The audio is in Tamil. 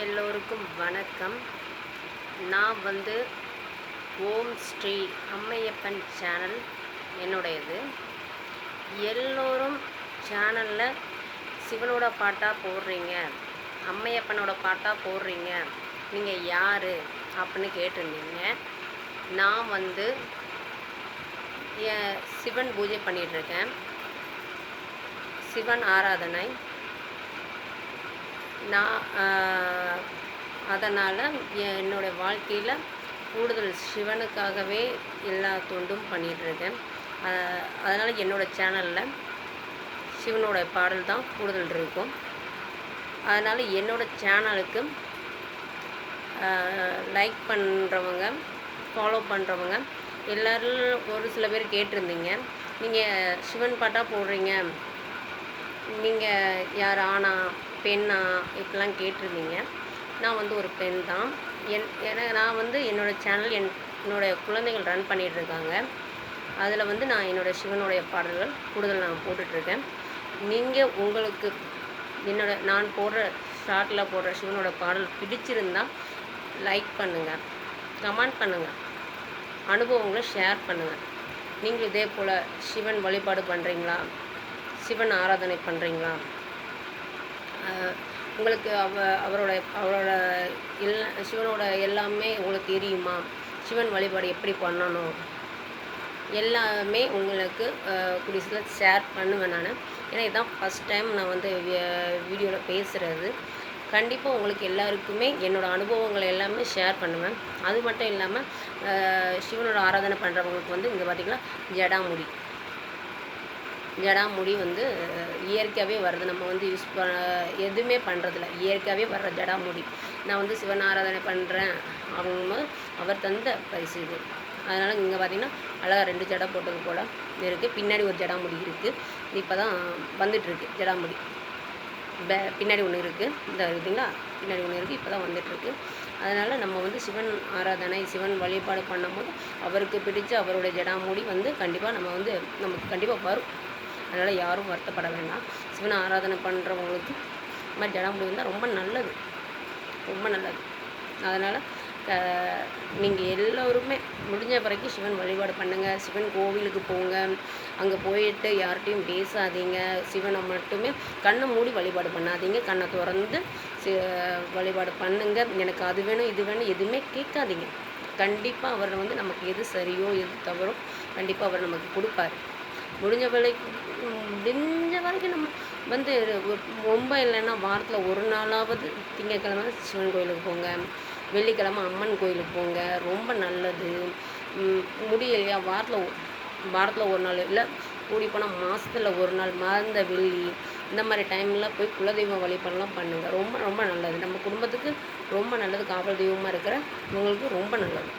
எல்லோருக்கும் வணக்கம். நான் ஓம் ஸ்ரீ அம்மையப்பன் சேனல் என்னுடையது. எல்லோரும் சேனலில் சிவனோட பாட்டாக போடுறீங்க, அம்மையப்பனோட பாட்டாக போடுறீங்க, நீங்கள் யார் அப்படின்னு கேட்டிருந்தீங்க. நான் சிவன் பூஜை பண்ணிகிட்ருக்கேன், சிவன் ஆராதனை. நான் அதனால் என்னோடய வாழ்க்கையில் கூடுதல் சிவனுக்காகவே எல்லா தொண்டும் பண்ணிகிட்ருக்கேன். அதனால் என்னோடய சேனலில் சிவனோட பாடல் தான் கூடுதல் இருக்கும். அதனால் என்னோடய சேனலுக்கு லைக் பண்ணுறவங்க, ஃபாலோ பண்ணுறவங்க எல்லோரும் ஒரு சில பேர் கேட்டிருந்தீங்க, நீங்கள் சிவன் பாட்டாக போடுறீங்க, நீங்கள் யார், ஆணா பெண்ணா இப்படிலாம் கேட்டிருந்தீங்க. நான் ஒரு பெண் தான். நான் என்னோடய சேனல் என்னோடய குழந்தைகள் ரன் பண்ணிகிட்ருக்காங்க. அதில் நான் என்னோடய சிவனுடைய பாடல்கள் கூடுதல் நான் போட்டுட்ருக்கேன். நீங்கள் உங்களுக்கு நான் போடுற ஷார்ட்டில் போடுற சிவனோட பாடல் பிடிச்சிருந்தால் லைக் பண்ணுங்கள், கமெண்ட் பண்ணுங்கள், அனுபவங்களை ஷேர் பண்ணுங்கள். நீங்கள் இதே போல் சிவன் வழிபாடு பண்ணுறீங்களா, சிவன் ஆராதனை பண்ணுறீங்களா, உங்களுக்கு அவரோட சிவனோட எல்லாமே உங்களுக்கு தெரியுமா, சிவன் வழிபாடு எப்படி பண்ணணும், எல்லாமே உங்களுக்கு குடிசில் ஷேர் பண்ணுவேன் நான். ஏன்னா இதுதான் ஃபஸ்ட் டைம் நான் வீடியோவில் பேசுகிறது. கண்டிப்பாக உங்களுக்கு எல்லாருக்குமே என்னோடய அனுபவங்களை எல்லாமே ஷேர் பண்ணுவேன். அது மட்டும் இல்லாமல் சிவனோட ஆராதனை பண்ணுறவங்களுக்கு இங்கே பார்த்திங்கன்னா ஜடாமுடி இயற்கையாகவே வருது. நம்ம யூஸ் எதுவுமே பண்ணுறதில்ல, இயற்கையாகவே வர்ற ஜடாமுடி. நான் சிவன் ஆராதனை பண்ணுறேன் அப்படிங்கும்போது அவர் தந்த பரிசு இது. அதனால் இங்கே பார்த்திங்கன்னா அழகாக 2 ஜடை போட்டது போல் இருக்குது. பின்னாடி ஒரு ஜடாமுடி இருக்குது, இப்போ தான் வந்துட்டுருக்கு ஜடாமுடி. பின்னாடி ஒன்று இருக்குது, இந்த இருக்குதுங்களா, பின்னாடி ஒன்று இருக்குது, இப்போ தான் வந்துட்டுருக்கு. அதனால் நம்ம சிவன் ஆராதனை, சிவன் வழிபாடு பண்ணும்போது அவருக்கு பிடிச்ச அவருடைய ஜடாமுடி கண்டிப்பாக நமக்கு கண்டிப்பாக வரும். அதனால் யாரும் வருத்தப்பட வேண்டாம். சிவன் ஆராதனை பண்ணுறவங்களுக்கு இந்த மாதிரி ஜடாமுடி வந்தால் ரொம்ப நல்லது, ரொம்ப நல்லது. அதனால் நீங்கள் எல்லோருமே முடிஞ்ச வரைக்கும் சிவன் வழிபாடு பண்ணுங்கள். சிவன் கோவிலுக்கு போங்க, அங்கே போயிட்டு யார்கிட்டையும் பேசாதீங்க. சிவனை மட்டுமே கண்ணை மூடி வழிபாடு பண்ணாதீங்க, கண்ணை திறந்து வழிபாடு பண்ணுங்கள். எனக்கு அது வேணும் இது வேணும் எதுவுமே கேட்காதீங்க. கண்டிப்பாக அவர் நமக்கு எது சரியோ எது தவறோ கண்டிப்பாக அவர் நமக்கு கொடுப்பார். முடிஞ்ச வரைக்கும் நம்ம ரொம்ப இல்லைன்னா வாரத்தில் ஒரு நாளாவது திங்கட்கிழமை சிவன் கோயிலுக்கு போங்க, வெள்ளிக்கிழமை அம்மன் கோயிலுக்கு போங்க, ரொம்ப நல்லது. முடியலையா வாரத்தில் ஒரு நாள், இல்லை கூடி போனால் மாதத்தில் ஒரு நாள், மாத வெள்ளி இந்த மாதிரி டைமில் போய் குலதெய்வ வழிபாடெல்லாம் பண்ணுங்கள். ரொம்ப ரொம்ப நல்லது. நம்ம குடும்பத்துக்கு ரொம்ப நல்லது. காவல் தெய்வமாக இருக்கிற உங்களுக்கு ரொம்ப நல்லது.